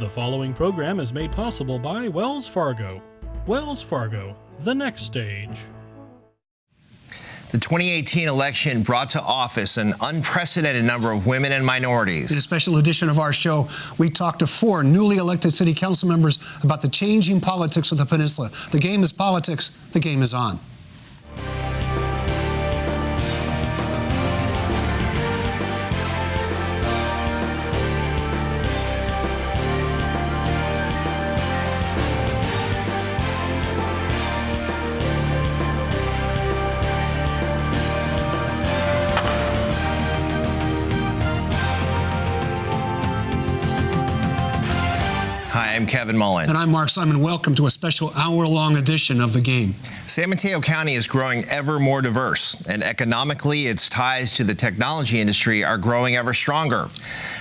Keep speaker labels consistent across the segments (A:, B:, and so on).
A: The following program is made possible by Wells Fargo. Wells Fargo, the next stage.
B: The 2018 election brought to office an unprecedented number of women and minorities.
C: In a special edition of our show, we talked to 4 newly elected city council members about the changing politics of the Peninsula. The game is politics, the game is on.
B: Hi, I'm Kevin Mullen.
C: And I'm Mark Simon. Welcome to a special hour-long edition of The Game.
B: San Mateo County is growing ever more diverse, and economically, its ties to the technology industry are growing ever stronger.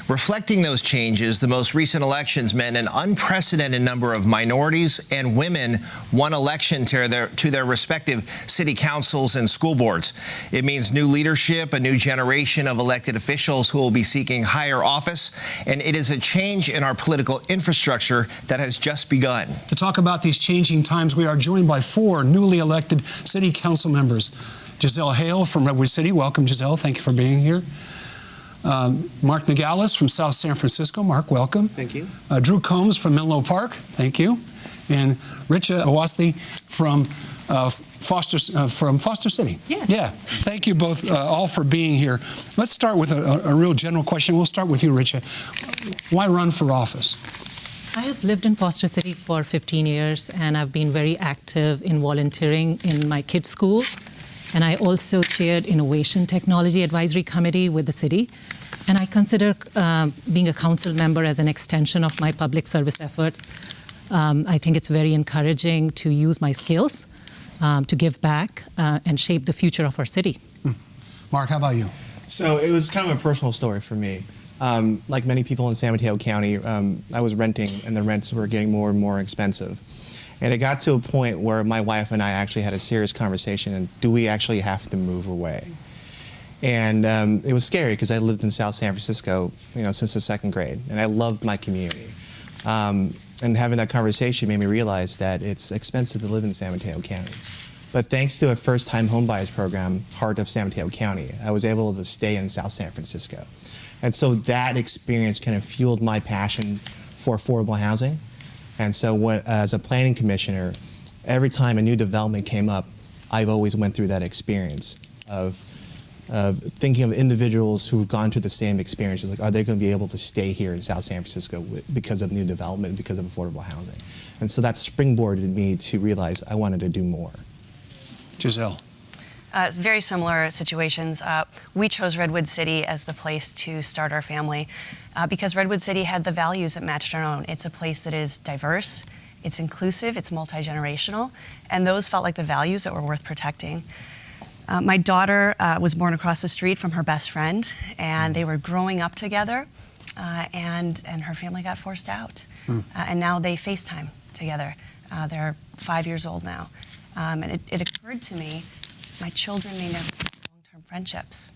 B: Reflecting those changes, the most recent elections meant an unprecedented number of minorities and women won election to their respective city councils and school boards. It means new leadership, a new generation of elected officials who will be seeking higher office, and it is a change in our political infrastructure that has just begun.
C: To talk about these changing times, we are joined by 4 newly elected city council members. Giselle Hale from Redwood City. Welcome, Giselle. Thank you for being here. Mark Nagales from South San Francisco. Mark, welcome.
D: Thank you.
C: Drew Combs from Menlo Park. Thank you. And Richa Awasthi from Foster City.
E: Yes.
C: Yeah. Thank you both all for being here. Let's start with a real general question. We'll start with you, Richa. Why run for office?
E: I have lived in Foster City for 15 years, and I've been very active in volunteering in my kids' school. And I also chaired Innovation Technology Advisory Committee with the city. And I consider being a council member as an extension of my public service efforts. I think it's very encouraging to use my skills to give back and shape the future of our city.
C: Mark, how about you?
D: So it was kind of a personal story for me. Like many people in San Mateo County, I was renting, and the rents were getting more and more expensive. And it got to a point where my wife and I actually had a serious conversation, and do we actually have to move away? And it was scary because I lived in South San Francisco, since the 2nd grade, and I loved my community. And having that conversation made me realize that it's expensive to live in San Mateo County. But thanks to a first-time homebuyers program, Heart of San Mateo County, I was able to stay in South San Francisco. And so that experience kind of fueled my passion for affordable housing. And so as a planning commissioner, every time a new development came up, I've always went through that experience of thinking of individuals who've gone through the same experiences. Like, are they going to be able to stay here in South San Francisco because of new development, because of affordable housing? And so that springboarded me to realize I wanted to do more.
C: Giselle.
F: Very similar situations. We chose Redwood City as the place to start our family because Redwood City had the values that matched our own. It's a place that is diverse, it's inclusive, it's multi-generational, and those felt like the values that were worth protecting. My daughter was born across the street from her best friend, and they were growing up together, and her family got forced out. And now they FaceTime together. They're 5 years old now. And it occurred to me, my children may never have long-term friendships.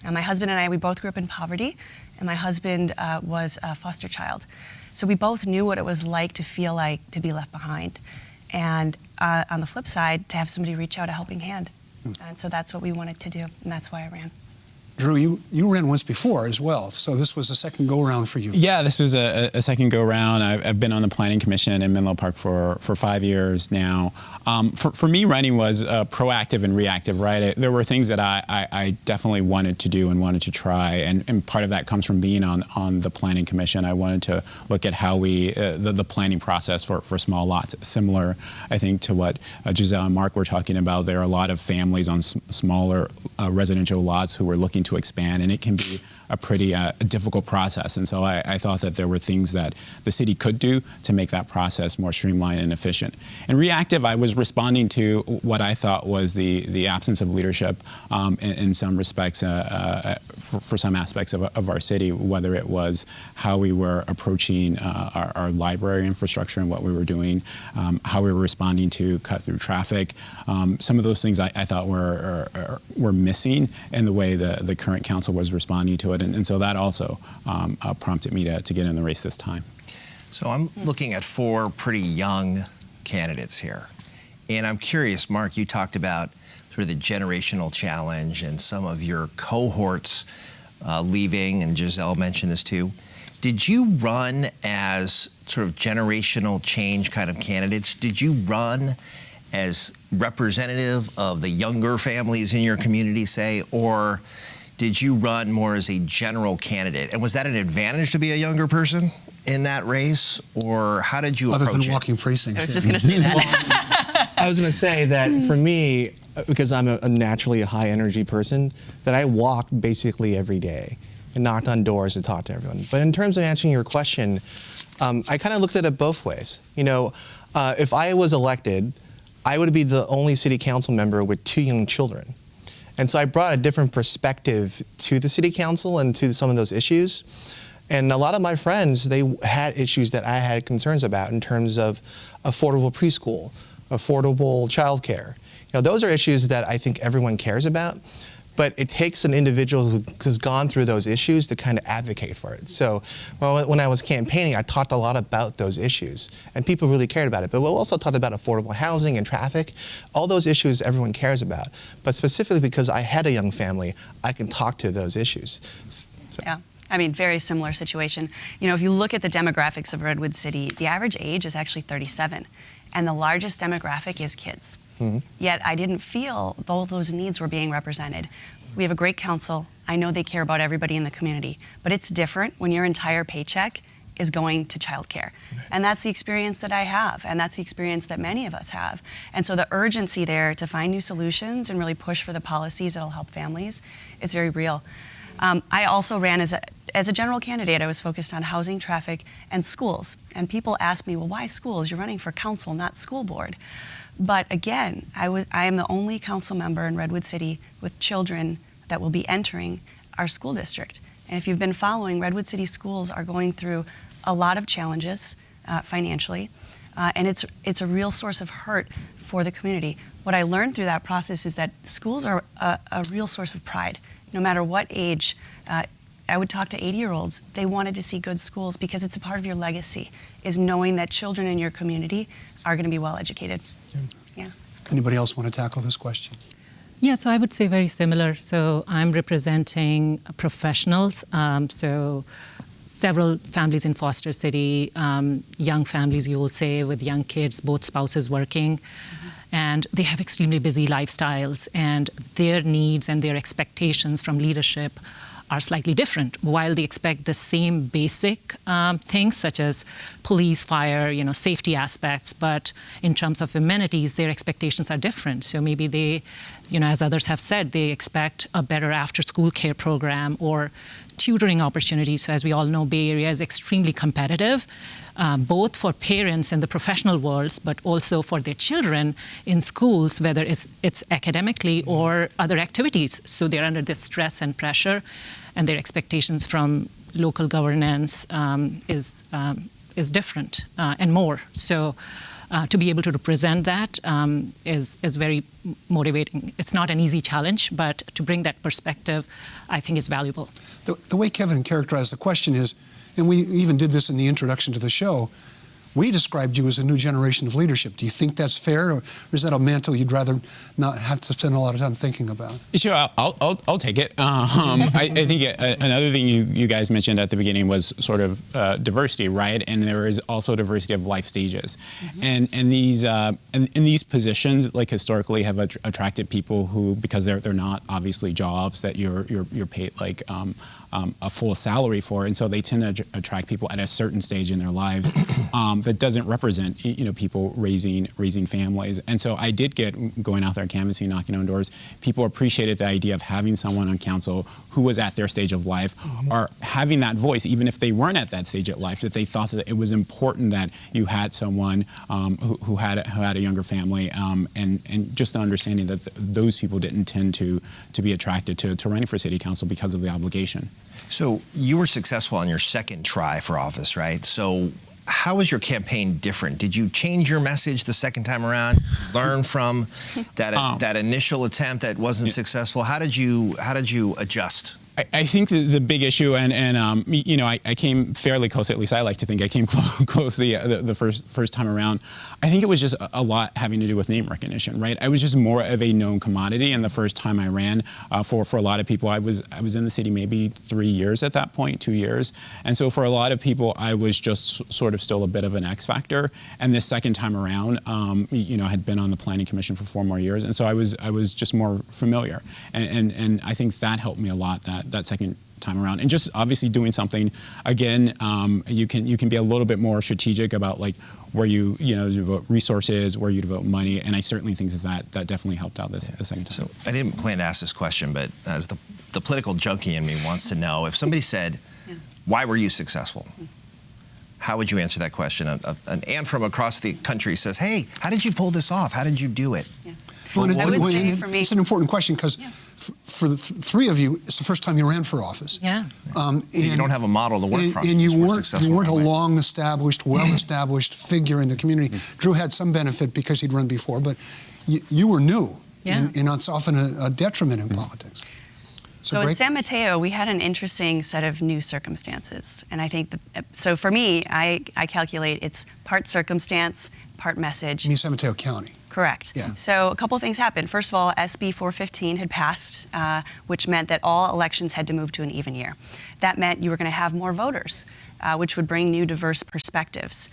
F: My husband and I, we both grew up in poverty, and my husband was a foster child. So we both knew what it was like to feel like to be left behind. And on the flip side, to have somebody reach out a helping hand. And so that's what we wanted to do, and that's why I ran.
C: Drew, you ran once before as well, so this was a second go-around for you.
G: Yeah, this was a second go-round. I've been on the Planning Commission in Menlo Park for 5 years now. For me, running was proactive and reactive, right? There were things that I definitely wanted to do and wanted to try, and part of that comes from being on the Planning Commission. I wanted to look at how the planning process for small lots, similar, I think, to what Giselle and Mark were talking about. There are a lot of families on smaller residential lots who were looking to expand, and it can be a pretty difficult process. And so I thought that there were things that the city could do to make that process more streamlined and efficient. And reactive, I was responding to what I thought was the absence of leadership in some respects, for some aspects of our city, whether it was how we were approaching our library infrastructure and what we were doing, how we were responding to cut-through traffic. Some of those things I thought were missing in the way the current council was responding to it. And so that also prompted me to get in the race this time.
B: So I'm looking at 4 pretty young candidates here. And I'm curious, Mark, you talked about sort of the generational challenge and some of your cohorts leaving, and Giselle mentioned this too. Did you run as sort of generational change kind of candidates? Did you run as representative of the younger families in your community, say, or did you run more as a general candidate? And was that an advantage to be a younger person in that race, or how did you approach it?
C: Other than walking precincts.
F: I was just going to say that.
D: I was going to say that for me, because I'm a naturally a high energy person, that I walked basically every day and knocked on doors and talked to everyone. But in terms of answering your question, I kind of looked at it both ways. You know, if I was elected, I would be the only city council member with 2 young children. And so I brought a different perspective to the city council and to some of those issues. And a lot of my friends, they had issues that I had concerns about in terms of affordable preschool, affordable childcare. You know, those are issues that I think everyone cares about, but it takes an individual who's gone through those issues to kind of advocate for it. So when I was campaigning, I talked a lot about those issues, and people really cared about it. But we also talked about affordable housing and traffic, all those issues everyone cares about. But specifically because I had a young family, I can talk to those issues. So.
F: Yeah. I mean, very similar situation. You know, if you look at the demographics of Redwood City, the average age is actually 37, and the largest demographic is kids. Mm-hmm. Yet I didn't feel all those needs were being represented. We have a great council. I know they care about everybody in the community, but it's different when your entire paycheck is going to childcare. And that's the experience that I have, and that's the experience that many of us have. And so the urgency there to find new solutions and really push for the policies that'll help families is very real. I also ran as a general candidate. I was focused on housing, traffic, and schools. And people ask me, well, why schools? You're running for council, not school board. But again, I am the only council member in Redwood City with children that will be entering our school district. And if you've been following, Redwood City schools are going through a lot of challenges financially, and it's a real source of hurt for the community. What I learned through that process is that schools are a real source of pride. No matter what age, I would talk to 80-year-olds. They wanted to see good schools because it's a part of your legacy, is knowing that children in your community are going to be well educated. Yeah.
C: Anybody else want to tackle this question?
E: Yeah, so I would say very similar. So I'm representing professionals. So several families in Foster City, young families, you will say, with young kids, both spouses working. Mm-hmm. And they have extremely busy lifestyles, and their needs and their expectations from leadership are slightly different. While they expect the same basic things such as police, fire, safety aspects, but in terms of amenities, their expectations are different. So maybe they, as others have said, they expect a better after-school care program or tutoring opportunities. So as we all know, Bay Area is extremely competitive, both for parents in the professional worlds, but also for their children in schools, whether it's academically or other activities. So they're under this stress and pressure, and their expectations from local governance is different and more. So to be able to represent that is very motivating. It's not an easy challenge, but to bring that perspective, I think is valuable.
C: The way Kevin characterized the question is, and we even did this in the introduction to the show, we described you as a new generation of leadership. Do you think that's fair, or is that a mantle you'd rather not have to spend a lot of time thinking about?
G: Sure, I'll take it. I think another thing you guys mentioned at the beginning was sort of diversity, right? And there is also diversity of life stages, mm-hmm. and these positions, like historically, have attracted people who, because they're not obviously jobs that you're paid like a full salary for, and so they tend to attract people at a certain stage in their lives that doesn't represent people raising families. And so I did get, going out there canvassing, knocking on doors, people appreciated the idea of having someone on council who was at their stage of life, mm-hmm. or having that voice, even if they weren't at that stage of life, that they thought that it was important that you had someone who had a younger family, and just an understanding that those people didn't tend to be attracted to running for city council because of the obligation.
B: So you were successful on your second try for office, right? So how was your campaign different? Did you change your message the second time around? Learn from that initial attempt that wasn't successful? How did you adjust?
G: I think the big issue, and you know, I came fairly close. At least I like to think I came close the first time around. I think it was just a lot having to do with name recognition, right? I was just more of a known commodity, and the first time I ran, for a lot of people, I was in the city maybe 3 years at that point, 2 years, and so for a lot of people, I was just sort of still a bit of an X factor. And this second time around, you know, I had been on the planning commission for 4 more years, and so I was just more familiar, and I think that helped me a lot. That second time around, and just obviously doing something again, you can be a little bit more strategic about like where you devote resources, where you devote money, and I certainly think that definitely helped out the second time.
B: So I didn't plan to ask this question, but as the political junkie in me wants to know, if somebody said, "Why were you successful?" How would you answer that question? An aunt from across the country says, "Hey, how did you pull this off? How did you do it?"
F: Yeah.
C: Well,
F: I would say for me,
C: it's an important question because for the three of you, it's the first time you ran for office.
E: Yeah.
B: You don't have a model to work from.
C: And you
B: It's more
C: weren't
B: successful
C: a
B: that way.
C: long-established, well-established figure in the community. Drew had some benefit because he'd run before, but you were new,
E: Yeah.
C: and it's often a detriment in politics.
F: So in San Mateo, we had an interesting set of new circumstances. And I think that, so for me, I calculate it's part circumstance, part message.
C: You mean San Mateo County?
F: Correct.
C: Yeah.
F: So a couple things happened. First of all, SB 415 had passed, which meant that all elections had to move to an even year. That meant you were going to have more voters, which would bring new diverse perspectives.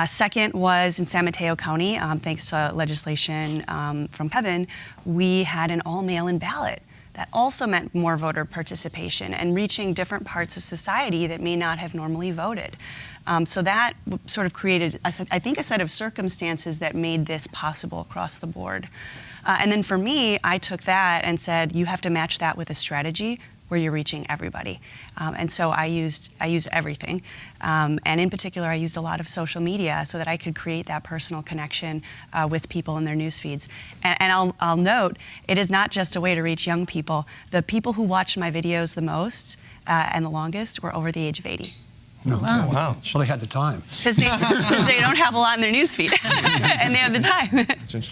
F: Second was in San Mateo County, thanks to legislation from Kevin, we had an all mail-in ballot. That also meant more voter participation and reaching different parts of society that may not have normally voted. So that sort of created, I think, a set of circumstances that made this possible across the board. And then for me, I took that and said, you have to match that with a strategy where you're reaching everybody. And so I used everything. And in particular, I used a lot of social media so that I could create that personal connection with people in their news feeds. And I'll note, it is not just a way to reach young people. The people who watched my videos the most and the longest were over the age of 80.
C: No.
E: Wow.
B: Wow.
C: Well, they had the time.
F: Because they don't have a lot in their news feed, and they have the time.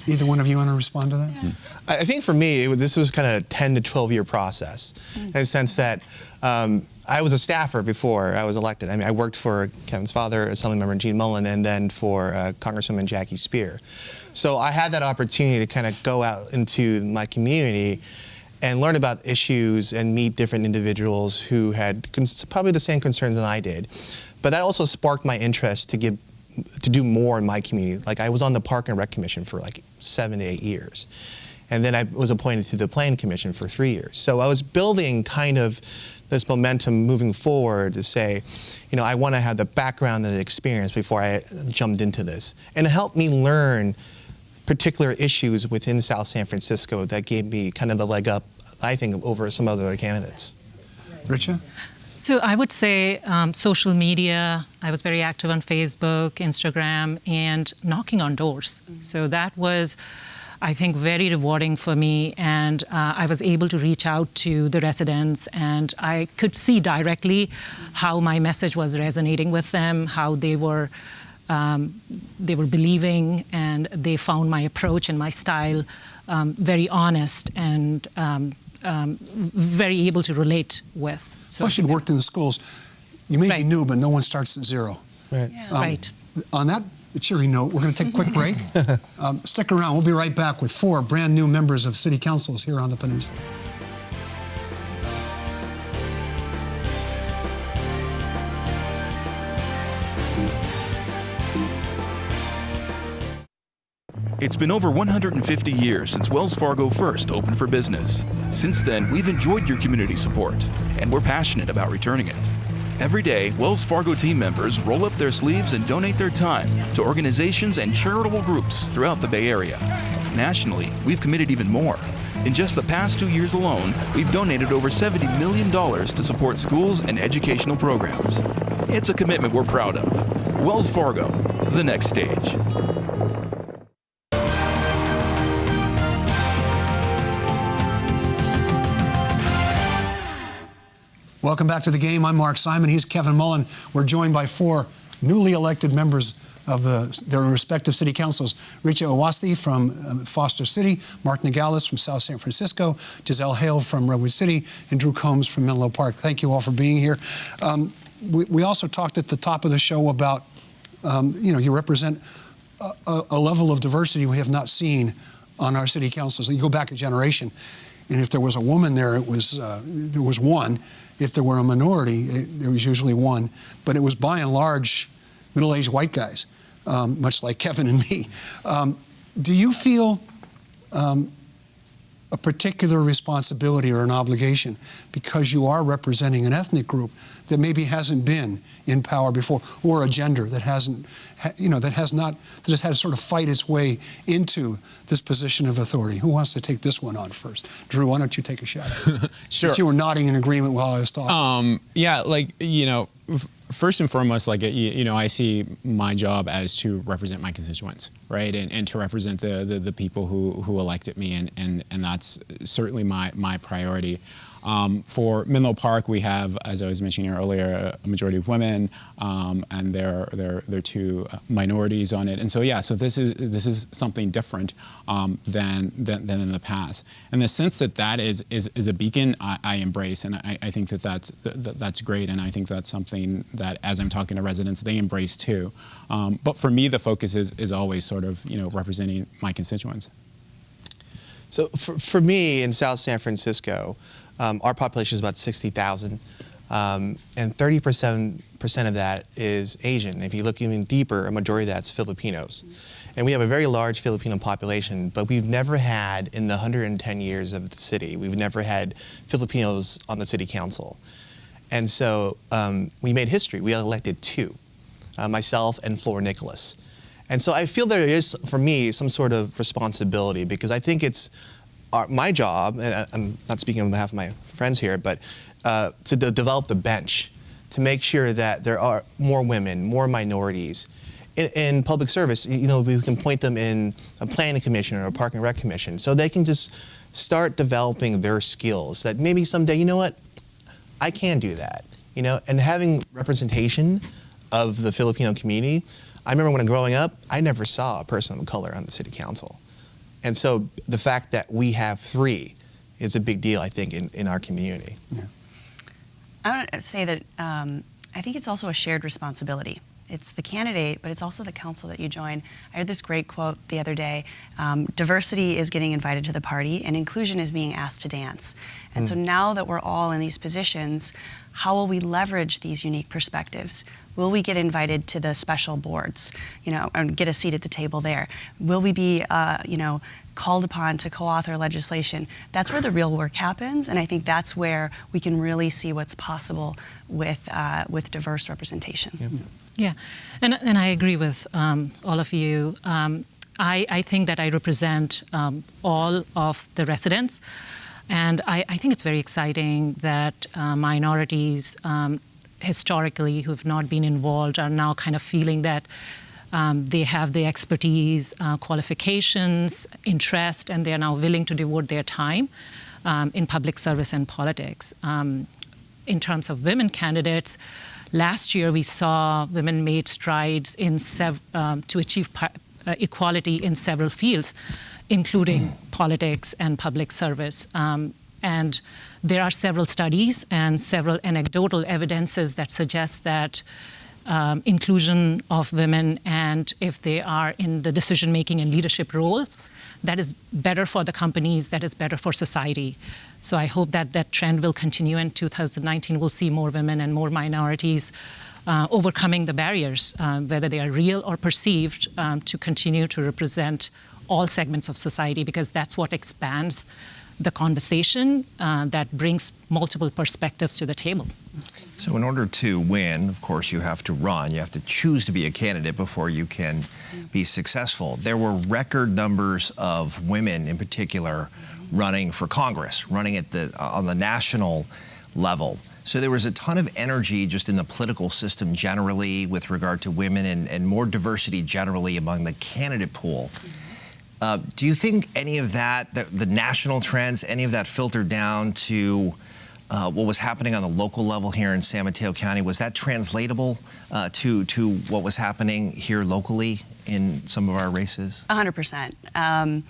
C: Either one of you want to respond to that?
D: I think for me, this was kind of a 10 to 12 year process in the sense that I was a staffer before I was elected. I mean, I worked for Kevin's father, Assemblymember Gene Mullen, and then for Congresswoman Jackie Spear. So I had that opportunity to kind of go out into my community and learn about issues and meet different individuals who had probably the same concerns that I did. But that also sparked my interest to do more in my community. Like I was on the Park and Rec Commission for like 7 to 8 years. And then I was appointed to the Planning Commission for 3 years. So I was building kind of this momentum moving forward to say, you know, I want to have the background and the experience before I jumped into this. And it helped me learn particular issues within South San Francisco that gave me kind of the leg up, I think, over some other candidates.
C: Richa?
E: So I would say social media, I was very active on Facebook, Instagram, and knocking on doors. So that was, I think, very rewarding for me, and I was able to reach out to the residents, and I could see directly how my message was resonating with them, how they were believing, and they found my approach and my style very honest and very able to relate with. So,
C: Plus, you'd worked in the schools. You may be
E: Right.
C: new, but no one starts at zero.
D: Right.
E: Right.
C: On that cheery note, we're going to take a quick break. Stick around. We'll be right back with 4 brand new members of city councils here on the Peninsula.
H: It's been over 150 years since Wells Fargo first opened for business. Since then, we've enjoyed your community support, and we're passionate about returning it. Every day, Wells Fargo team members roll up their sleeves and donate their time to organizations and charitable groups throughout the Bay Area. Nationally, we've committed even more. In just the past 2 years alone, we've donated over $70 million to support schools and educational programs. It's a commitment we're proud of. Wells Fargo, the next stage.
C: Welcome back to the game. I'm Mark Simon. He's Kevin Mullen. We're joined by 4 newly elected members of their respective city councils. Richa Awasthi from Foster City, Mark Nagales from South San Francisco, Giselle Hale from Redwood City, and Drew Combs from Menlo Park. Thank you all for being here. We also talked at the top of the show about, you represent a level of diversity we have not seen on our city councils. You go back a generation, and if there was a woman there, there was one. If there were a minority, there was usually one. But it was by and large middle-aged white guys, much like Kevin and me. Do you feel a particular responsibility or an obligation because you are representing an ethnic group that maybe hasn't been in power before, or a gender that has had to sort of fight its way into this position of authority? Who wants to take this one on first? Drew, why don't you take a shot at it?
G: Sure.
C: Since you were nodding in agreement while I was talking.
G: First and foremost, I see my job as to represent my constituents, right, and to represent the people who elected me, and that's certainly my priority. For Menlo Park, we have, as I was mentioning earlier, a majority of women, and there are two minorities on it, and so this is something different than in the past. And the sense that is a beacon, I embrace, and I think that's great, and I think that's something that, as I'm talking to residents, they embrace too. But for me, the focus is always sort of representing my constituents.
D: So for me in South San Francisco, our population is about 60,000, and 30% of that is Asian. If you look even deeper, a majority of that's Filipinos. And we have a very large Filipino population, but we've never had, in the 110 years of the city, we've never had Filipinos on the city council. And so we made history. We elected two, myself and Flora Nicholas. And so I feel there is, for me, some sort of responsibility, because I think it's my job, and I'm not speaking on behalf of my friends here, but to develop the bench, to make sure that there are more women, more minorities in public service. We can point them in a planning commission or a park and rec commission, so they can just start developing their skills, that maybe someday, you know what, I can do that, and having representation of the Filipino community. I remember when growing up, I never saw a person of color on the city council. And so the fact that we have three is a big deal, I think, in our community.
C: Yeah.
F: I want to say that I think it's also a shared responsibility. It's the candidate, but it's also the council that you join. I heard this great quote the other day. Diversity is getting invited to the party, and inclusion is being asked to dance. And so now that we're all in these positions, how will we leverage these unique perspectives? Will we get invited to the special boards, and get a seat at the table there? Will we be, called upon to co-author legislation? That's where the real work happens, and I think that's where we can really see what's possible with diverse representation.
D: Yeah.
E: Yeah, and I agree with all of you. I think that I represent all of the residents, and I think it's very exciting that minorities historically who have not been involved are now kind of feeling that they have the expertise, qualifications, interest, and they are now willing to devote their time in public service and politics. In terms of women candidates, last year we saw women made strides to achieve equality in several fields, including politics and public service. And there are several studies and several anecdotal evidences that suggest that inclusion of women, and if they are in the decision-making and leadership role, that is better for the companies, that is better for society. So I hope that that trend will continue. In 2019, we'll see more women and more minorities overcoming the barriers, whether they are real or perceived, to continue to represent all segments of society, because that's what expands the conversation, that brings multiple perspectives to the table.
B: So in order to win, of course, you have to run. You have to choose to be a candidate before you can be successful. There were record numbers of women in particular running for Congress, running on the national level. So there was a ton of energy just in the political system generally with regard to women, and more diversity generally among the candidate pool. Do you think any of that, the national trends, any of that filtered down to what was happening on the local level here in San Mateo County, was that translatable to what was happening here locally in some of our races?
F: 100%.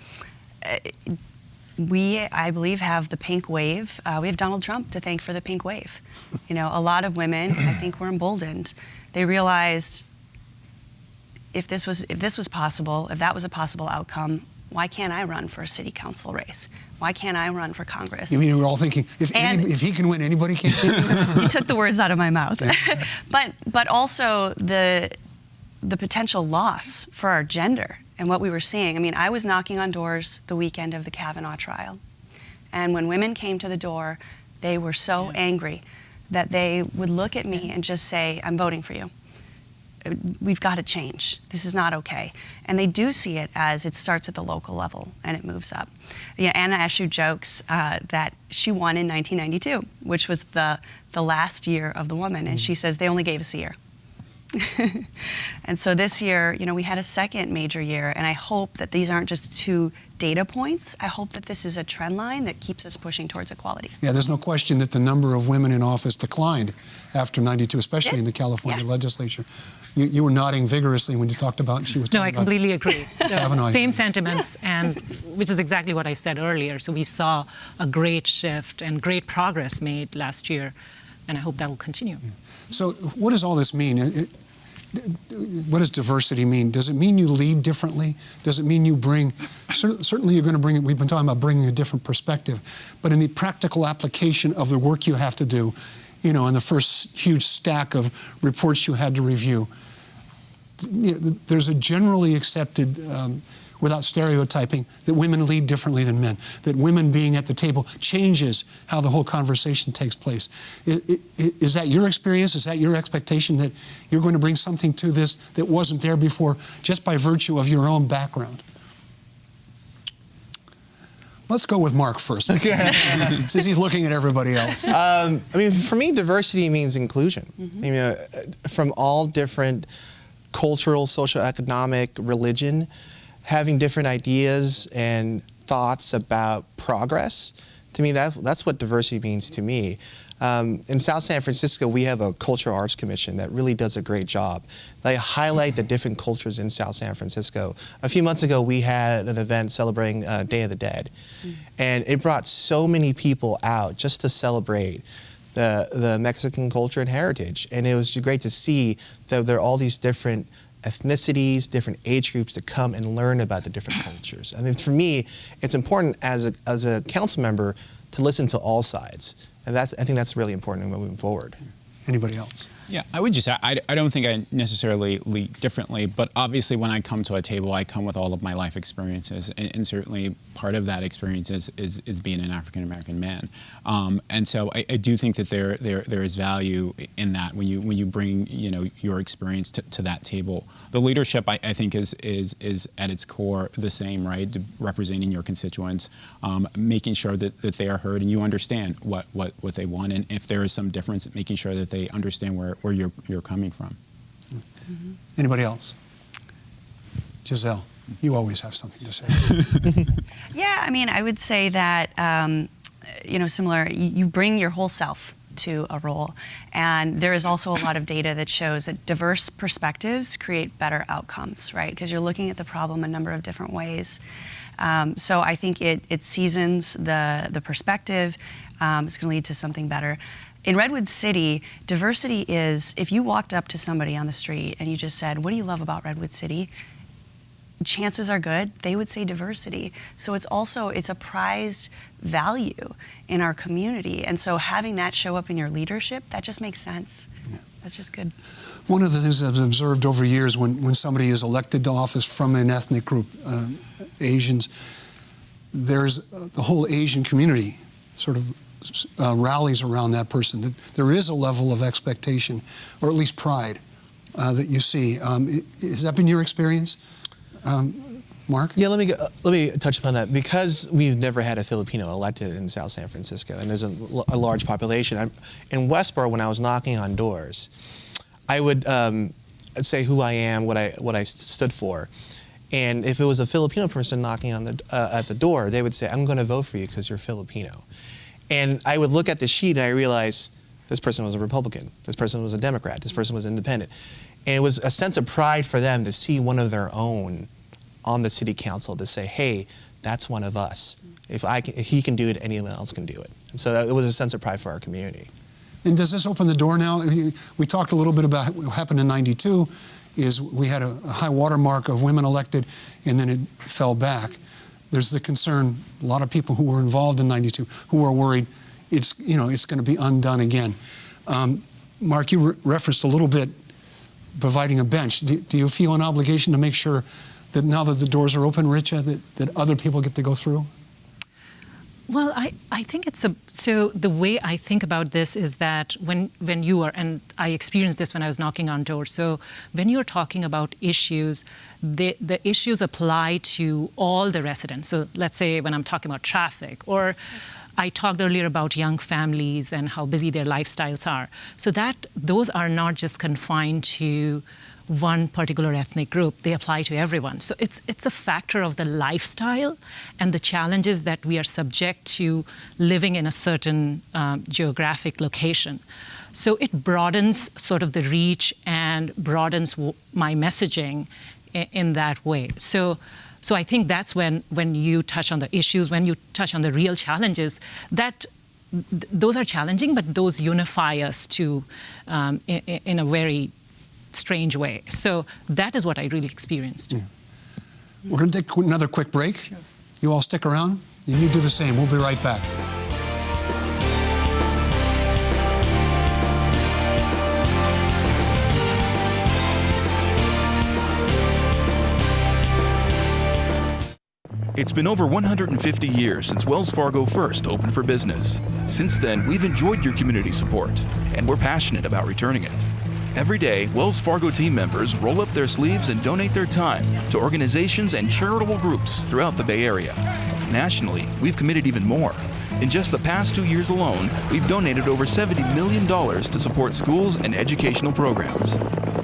F: We, I believe, have the pink wave. We have Donald Trump to thank for the pink wave. You know, a lot of women, I think, were emboldened. They realized if this was possible, if that was a possible outcome, why can't I run for a city council race? Why can't I run for Congress?
C: You mean we're all thinking, if he can win, anybody can win?
F: You took the words out of my mouth. but also the potential loss for our gender and what we were seeing. I mean, I was knocking on doors the weekend of the Kavanaugh trial. And when women came to the door, they were so angry that they would look at me and just say, I'm voting for you. We've got to change. This is not okay. And they do see it as it starts at the local level and it moves up. Yeah, Anna Ashu jokes that she won in 1992, which was the last year of the woman. And she says they only gave us a year. And so this year, you know, we had a second major year, and I hope that these aren't just 2 data points. I hope that this is a trend line that keeps us pushing towards equality.
C: Yeah, there's no question that the number of women in office declined after '92, especially in the California legislature. You were nodding vigorously when you talked about. She was.
E: No, I completely agree. So, same
C: years.
E: sentiments, and which is exactly what I said earlier. So we saw a great shift and great progress made last year, and I hope that will continue.
C: Yeah. So what does all this mean? What does diversity mean? Does it mean you lead differently? Does it mean you bring, certainly you're going to bring, we've been talking about bringing a different perspective, but in the practical application of the work you have to do, you know, in the first huge stack of reports you had to review, you know, there's a generally accepted, without stereotyping, that women lead differently than men, that women being at the table changes how the whole conversation takes place. Is that your experience? Is that your expectation, that you're going to bring something to this that wasn't there before just by virtue of your own background? Let's go with Mark first, since he's looking at everybody else.
D: I mean, for me, diversity means inclusion.
F: Mm-hmm.
D: I mean, from all different cultural, socioeconomic, religion, having different ideas and thoughts about progress, to me, that's what diversity means to me. In South San Francisco, we have a Cultural Arts Commission that really does a great job. They highlight the different cultures in South San Francisco. A few months ago, we had an event celebrating Day of the Dead, and it brought so many people out just to celebrate the Mexican culture and heritage. And it was great to see that there are all these different ethnicities, different age groups to come and learn about the different cultures. I mean, for me, it's important as a council member to listen to all sides. And I think that's really important moving forward.
C: Anybody else?
G: Yeah, I would just say, I don't think I necessarily lead differently, but obviously when I come to a table, I come with all of my life experiences, and certainly part of that experience is being an African-American man. And so I do think that there is value in that when you bring, you know, your experience to that table. The leadership, I think, is at its core the same, right? Representing your constituents, making sure that they are heard and you understand what they want, and if there is some difference, making sure that they understand where you're coming from.
C: Mm-hmm. Anybody else? Giselle, you always have something to say.
F: Yeah, I mean, I would say that, you know, similar, you bring your whole self to a role. And there is also a lot of data that shows that diverse perspectives create better outcomes, right? Because you're looking at the problem a number of different ways. So I think it seasons the perspective. It's going to lead to something better. In Redwood City, diversity is, if you walked up to somebody on the street and you just said, what do you love about Redwood City? Chances are good they would say diversity. So it's a prized value in our community. And so having that show up in your leadership, that just makes sense. Yeah. That's just good.
C: One of the things I've observed over years when somebody is elected to office from an ethnic group, Asians, there's the whole Asian community sort of rallies around that person. There is a level of expectation, or at least pride, that you see. Has that been your experience, Mark?
D: Yeah, let me touch upon that. Because we've never had a Filipino elected in South San Francisco, and there's a large population. In Westboro, when I was knocking on doors, I would say who I am, what I stood for. And if it was a Filipino person knocking on at the door, they would say, I'm going to vote for you because you're Filipino. And I would look at the sheet and I realized this person was a Republican, this person was a Democrat, this person was independent. And it was a sense of pride for them to see one of their own on the city council to say, hey, that's one of us. If he can do it, anyone else can do it. And so it was a sense of pride for our community.
C: And does this open the door now? We talked a little bit about what happened in '92, is we had a high watermark of women elected, and then it fell back. There's the concern, a lot of people who were involved in '92 who are worried it's going to be undone again. Mark, you referenced a little bit providing a bench. Do you feel an obligation to make sure that now that the doors are open, Richa, that other people get to go through?
E: Well, I think so the way I think about this is that when you are, and I experienced this when I was knocking on doors, so when you're talking about issues, the issues apply to all the residents. So let's say when I'm talking about traffic, or I talked earlier about young families and how busy their lifestyles are. So those are not just confined to one particular ethnic group, they apply to everyone. So it's a factor of the lifestyle and the challenges that we are subject to living in a certain geographic location. So it broadens sort of the reach and broadens my messaging in that way. So I think that's when you touch on the issues, when you touch on the real challenges, that those are challenging, but those unify us to in a very strange way. So that is what I really experienced.
C: Yeah. We're going to take another quick break. Sure. You all stick around. You need to do the same. We'll be right back.
H: It's been over 150 years since Wells Fargo first opened for business. Since then, we've enjoyed your community support, and we're passionate about returning it. Every day, Wells Fargo team members roll up their sleeves and donate their time to organizations and charitable groups throughout the Bay Area. Nationally, we've committed even more. In just the past 2 years alone, we've donated over $70 million to support schools and educational programs.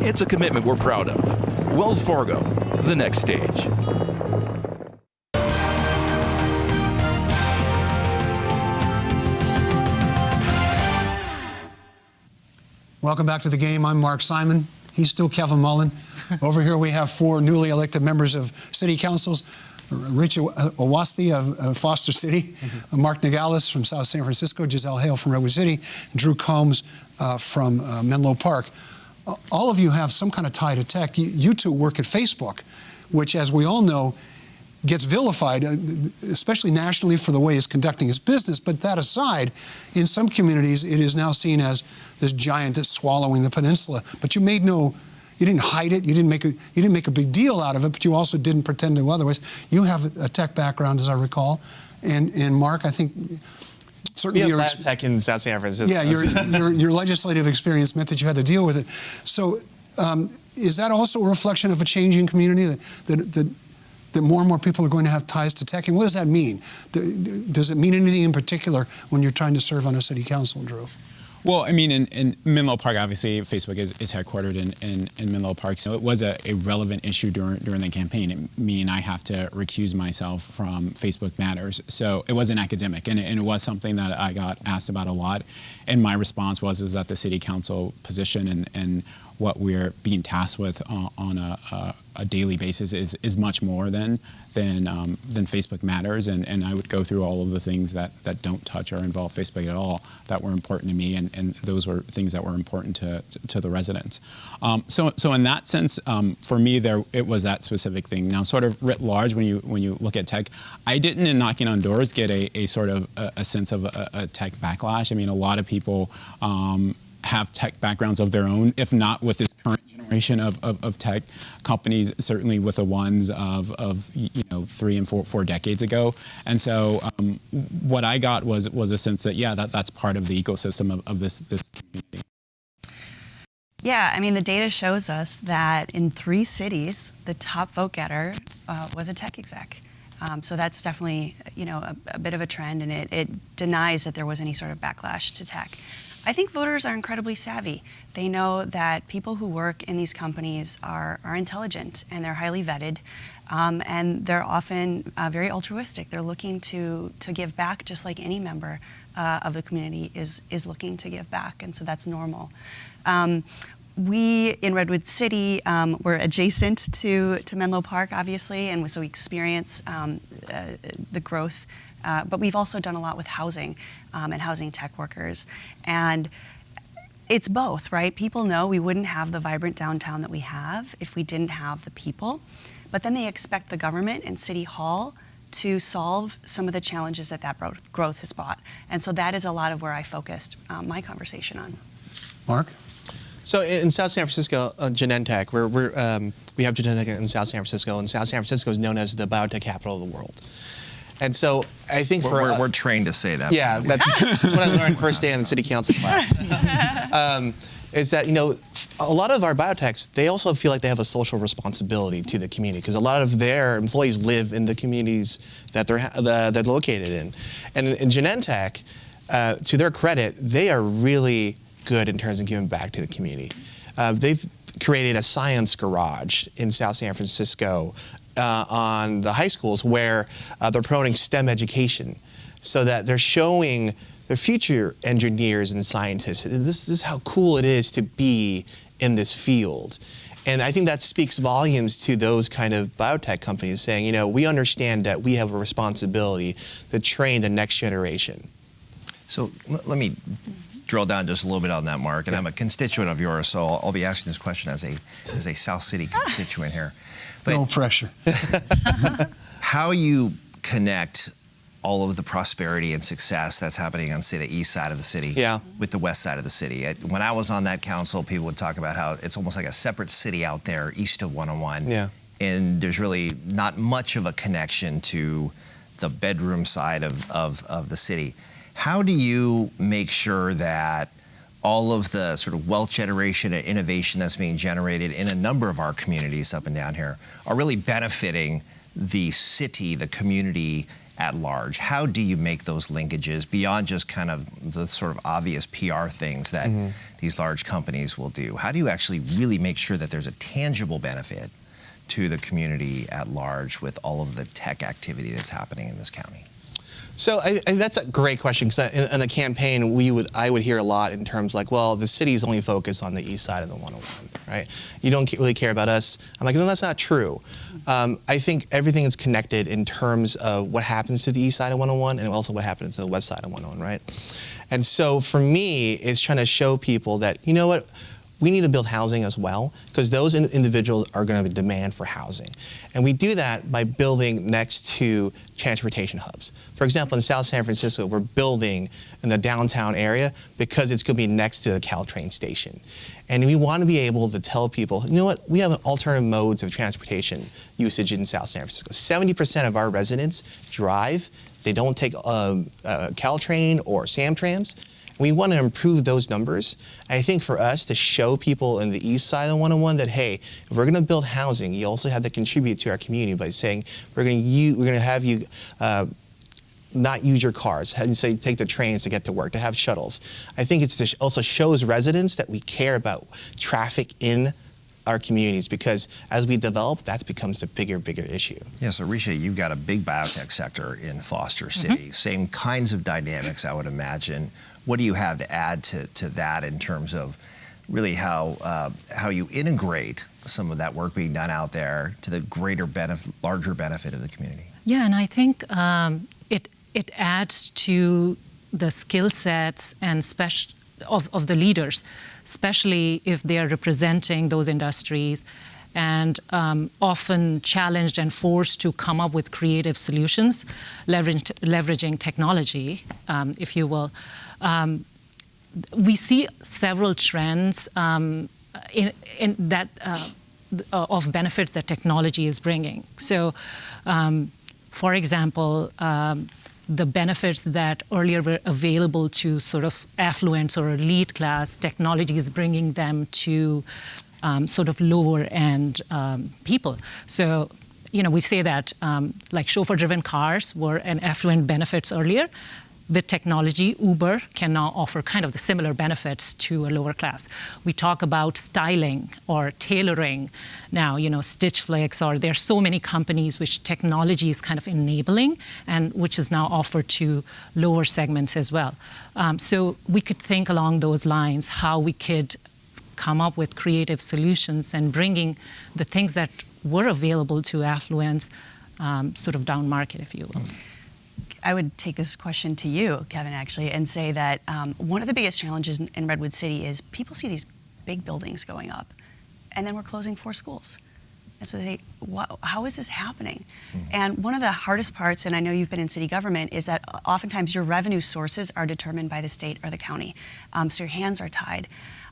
H: It's a commitment we're proud of. Wells Fargo, the next stage.
C: Welcome back to the game. I'm Mark Simon. He's still Kevin Mullen. Over here we have 4 newly elected members of city councils. Richa Awasthi of Foster City, Mark Nagales from South San Francisco, Giselle Hale from Redwood City, and Drew Combs from Menlo Park. All of you have some kind of tie to tech. You two work at Facebook, which, as we all know, gets vilified, especially nationally, for the way it's conducting its business. But that aside, in some communities, it is now seen as this giant that's swallowing the peninsula. But you didn't hide it. You didn't make a big deal out of it. But you also didn't pretend to otherwise. You have a tech background, as I recall, and Mark, I think certainly
D: your tech in South San Francisco.
C: Yeah, your legislative experience meant that you had to deal with it. So, is that also a reflection of a changing community that more and more people are going to have ties to tech? And what does that mean? Does it mean anything in particular when you're trying to serve on a city council, Drew?
G: Well, I mean, in Menlo Park, obviously, Facebook is headquartered in Menlo Park, so it was a relevant issue during the campaign. Me and I have to recuse myself from Facebook Matters. So it was an academic, and it was something that I got asked about a lot. And my response was that the city council position and what we're being tasked with on a daily basis is much more than Facebook Matters, and I would go through all of the things that don't touch or involve Facebook at all that were important to me, and those were things that were important to the residents. So in that sense, for me, it was that specific thing. Now, sort of writ large, when you look at tech, I didn't, in knocking on doors, get a sort of a sense of a tech backlash. I mean, a lot of people have tech backgrounds of their own, if not with this current generation of tech companies, certainly with the ones of 3 and 4 decades ago. And so what I got was a sense that, that's part of the ecosystem of this community.
F: Yeah, I mean, the data shows us that in 3 cities, the top vote getter was a tech exec. So that's definitely, a bit of a trend, and it denies that there was any sort of backlash to tech. I think voters are incredibly savvy. They know that people who work in these companies are intelligent, and they're highly vetted, and they're often very altruistic. They're looking to give back just like any member of the community is looking to give back, and so that's normal. We in Redwood City, we're adjacent to Menlo Park, obviously, and so we experience the growth. But we've also done a lot with housing and housing tech workers. And it's both, right? People know we wouldn't have the vibrant downtown that we have if we didn't have the people. But then they expect the government and City Hall to solve some of the challenges that growth has brought. And so that is a lot of where I focused my conversation on.
C: Mark?
D: So in South San Francisco, Genentech, we have Genentech in South San Francisco, and South San Francisco is known as the biotech capital of the world. And so I think
B: we're trained to say that.
D: Yeah, that's what I learned first day in the city council class. Is that, you know, a lot of our biotechs, they also feel like they have a social responsibility to the community because a lot of their employees live in the communities that they're located in. And in Genentech, to their credit, they are really good in terms of giving back to the community. They've created a science garage in South San Francisco on the high schools where they're promoting STEM education so that they're showing the future engineers and scientists. This is how cool it is to be in this field. And I think that speaks volumes to those kind of biotech companies saying, you know, we understand that we have a responsibility to train the next generation.
B: So let me drill down just a little bit on that, Mark. And I'm a constituent of yours, so I'll be asking this question as a South City constituent here. But
C: No pressure.
B: how you connect all of the prosperity and success that's happening on, say, the east side of the city with the west side of the city. When I was on that council, people would talk about how it's almost like a separate city out there east of 101.
D: Yeah.
B: And there's really not much of a connection to the bedroom side of the city. How do you make sure that all of the sort of wealth generation and innovation that's being generated in a number of our communities up and down here are really benefiting the city, the community at large? How do you make those linkages beyond just kind of the sort of obvious PR things that these large companies will do? How do you actually really make sure that there's a tangible benefit to the community at large with all of the tech activity that's happening in this county?
D: So that's a great question, because in a campaign, I would hear a lot in terms like, well, the city is only focused on the east side of the 101, right? You don't really care about us. I'm like, no, that's not true. I think everything is connected in terms of what happens to the east side of 101 and also what happens to the west side of 101, right? And so for me, it's trying to show people that, you know what, we need to build housing as well, because those individuals are going to demand for housing. And we do that by building next to transportation hubs. For example, in South San Francisco, we're building in the downtown area because it's going to be next to the Caltrain station. And we want to be able to tell people, you know what, we have alternative modes of transportation usage in South San Francisco. 70% of our residents drive. They don't take Caltrain or Samtrans. We want to improve those numbers. I think for us to show people in the east side of 101 that, hey, if we're going to build housing, you also have to contribute to our community by saying we're going to have you not use your cars, and say take the trains to get to work, to have shuttles. I think it also shows residents that we care about traffic in our communities, because as we develop, that becomes a bigger issue.
B: Yeah, so Richa, you've got a big biotech sector in Foster City. Same kinds of dynamics, I would imagine. What do you have to add to that in terms of really how you integrate some of that work being done out there to the larger benefit of the community?
E: Yeah, and I think it adds to the skill sets and of the leaders, especially if they are representing those industries and often challenged and forced to come up with creative solutions, leveraging technology, if you will. We see several trends in that of benefits that technology is bringing. So, for example, the benefits that earlier were available to sort of affluent or elite class, technology is bringing them to sort of lower end people. So, you know, we say that like chauffeur-driven cars were an affluent benefits earlier. with technology, Uber can now offer kind of the similar benefits to a lower class. We talk about styling or tailoring now, Stitch Fix, or there's so many companies which technology is kind of enabling and which is now offered to lower segments as well. So we could think along those lines how we could come up with creative solutions and bringing the things that were available to affluents sort of down market, if you will.
F: I would take this question to you, Kevin, actually, and say that one of the biggest challenges in Redwood City is people see these big buildings going up, and then we're closing 4 schools. And so they say, how is this happening? Mm-hmm. And one of the hardest parts, and I know you've been in city government, is that oftentimes your revenue sources are determined by the state or the county. So your hands are tied.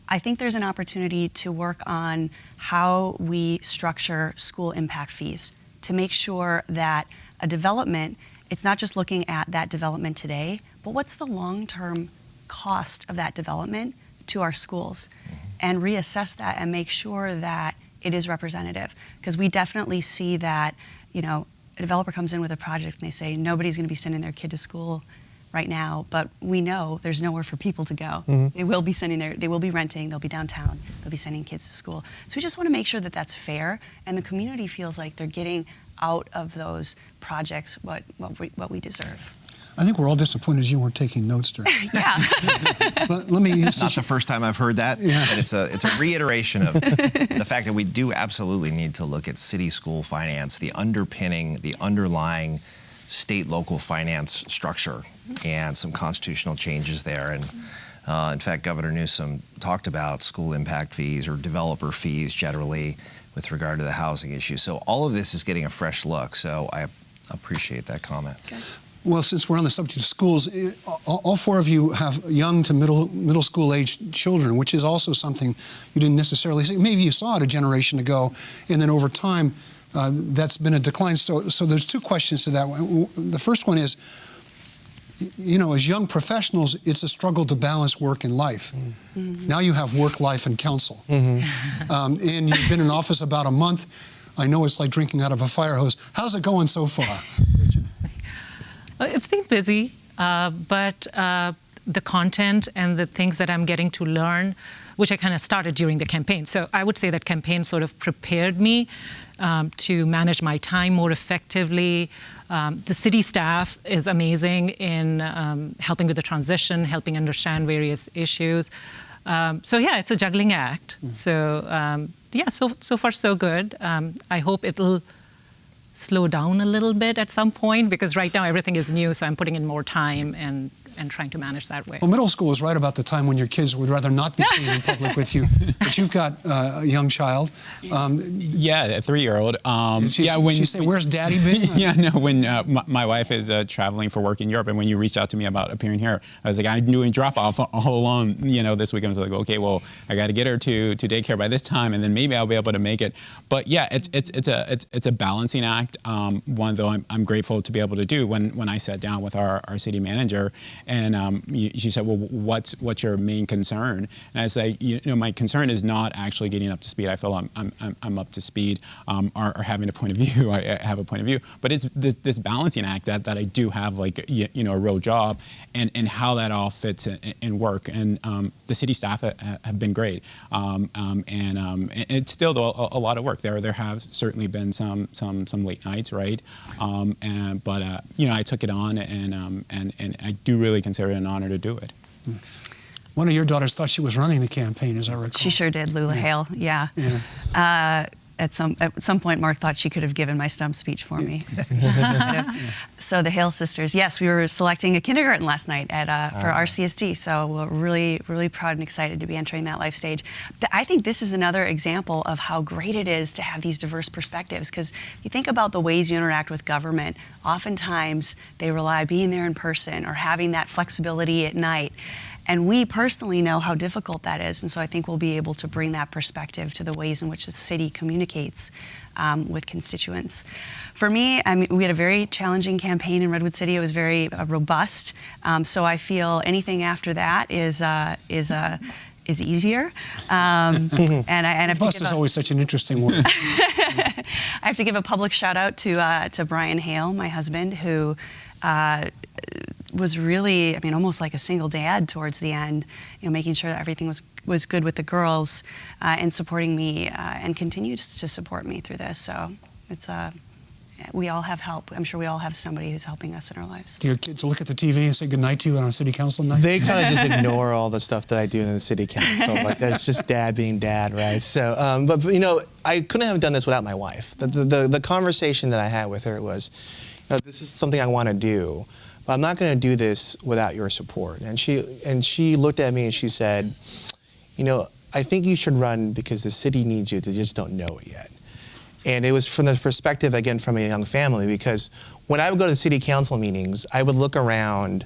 F: I think there's an opportunity to work on how we structure school impact fees to make sure that a development, it's not just looking at that development today, but what's the long-term cost of that development to our schools, and reassess that and make sure that it is representative. Because we definitely see that, a developer comes in with a project and they say nobody's going to be sending their kid to school right now, but we know there's nowhere for people to go. Mm-hmm. They will be renting, they'll be downtown, they'll be sending kids to school. So we just want to make sure that that's fair and the community feels like they're getting out of those projects what we deserve.
C: I think we're all disappointed you weren't taking notes during.
F: Yeah.
C: Let me.
B: It's not the first time I've heard that,
C: yeah.
B: But it's a reiteration of the fact that we do absolutely need to look at city school finance, the underlying state-local finance structure, and some constitutional changes there. And in fact, Governor Newsom talked about school impact fees or developer fees generally with regard to the housing issue. So all of this is getting a fresh look. So I appreciate that comment. Okay.
C: Well, since we're on the subject of schools, all 4 of you have young to middle school age children, which is also something you didn't necessarily see. Maybe you saw it a generation ago, and then over time, that's been a decline. So there's 2 questions to that. The first one is, as young professionals, it's a struggle to balance work and life. Mm-hmm. Now you have work, life, and counsel. Mm-hmm. And you've been in office about a month. I know it's like drinking out of a fire hose. How's it going so far, Richa?
E: It's been busy, but the content and the things that I'm getting to learn, which I kind of started during the campaign. So I would say that campaign sort of prepared me to manage my time more effectively. The city staff is amazing in helping with the transition, helping understand various issues. So yeah, it's a juggling act. Mm. So so far so good. I hope it'll slow down a little bit at some point, because right now everything is new, so I'm putting in more time and trying to manage that way.
C: Well, middle school is right about the time when your kids would rather not be seen in public with you. But you've got a young child.
G: Yeah, a 3-year-old.
C: She say, "Where's Daddy been?"
G: Yeah, no. When my wife is traveling for work in Europe, and when you reached out to me about appearing here, I was like, I'm doing drop-off all alone. This weekend I was like, okay, well, I got to get her to daycare by this time, and then maybe I'll be able to make it. But yeah, it's a balancing act. One though I'm grateful to be able to do. When I sat down with our city manager. And she said, well, what's your main concern? And I say, my concern is not actually getting up to speed. I feel I'm up to speed, or having a point of view. I have a point of view. But it's this balancing act that I do have, like, a real job, and how that all fits in work. And the city staff have been great. And it's still, though, a lot of work. There have certainly been some late nights, right? But I took it on, and I do really consider it an honor to do it.
C: One of your daughters thought she was running the campaign, as I recall.
F: She sure did, Lula Hale. Yeah. At some point, Mark thought she could have given my stump speech for me. So the Hale sisters, yes, we were selecting a kindergarten last night for our CSD. So we're really, really proud and excited to be entering that life stage. I think this is another example of how great it is to have these diverse perspectives. Because if you think about the ways you interact with government, oftentimes they rely on being there in person or having that flexibility at night. And we personally know how difficult that is. And so I think we'll be able to bring that perspective to the ways in which the city communicates with constituents. For me, we had a very challenging campaign in Redwood City. It was very robust. So I feel anything after that is easier.
C: Robust is always such an interesting word.
F: I have to give a public shout out to Brian Hale, my husband, who was really, I mean, almost like a single dad towards the end, making sure that everything was good with the girls, and supporting me, and continues to support me through this. So it's we all have help. I'm sure we all have somebody who's helping us in our lives.
C: Do your kids look at the TV and say goodnight to you on a city council night?
D: They kind of just ignore all the stuff that I do in the city council. Like, that's just dad being dad, right? So, but I couldn't have done this without my wife. The conversation that I had with her was, this is something I want to do, but I'm not going to do this without your support. And she looked at me and she said, I think you should run because the city needs you. They just don't know it yet. And it was from the perspective, again, from a young family, because when I would go to city council meetings, I would look around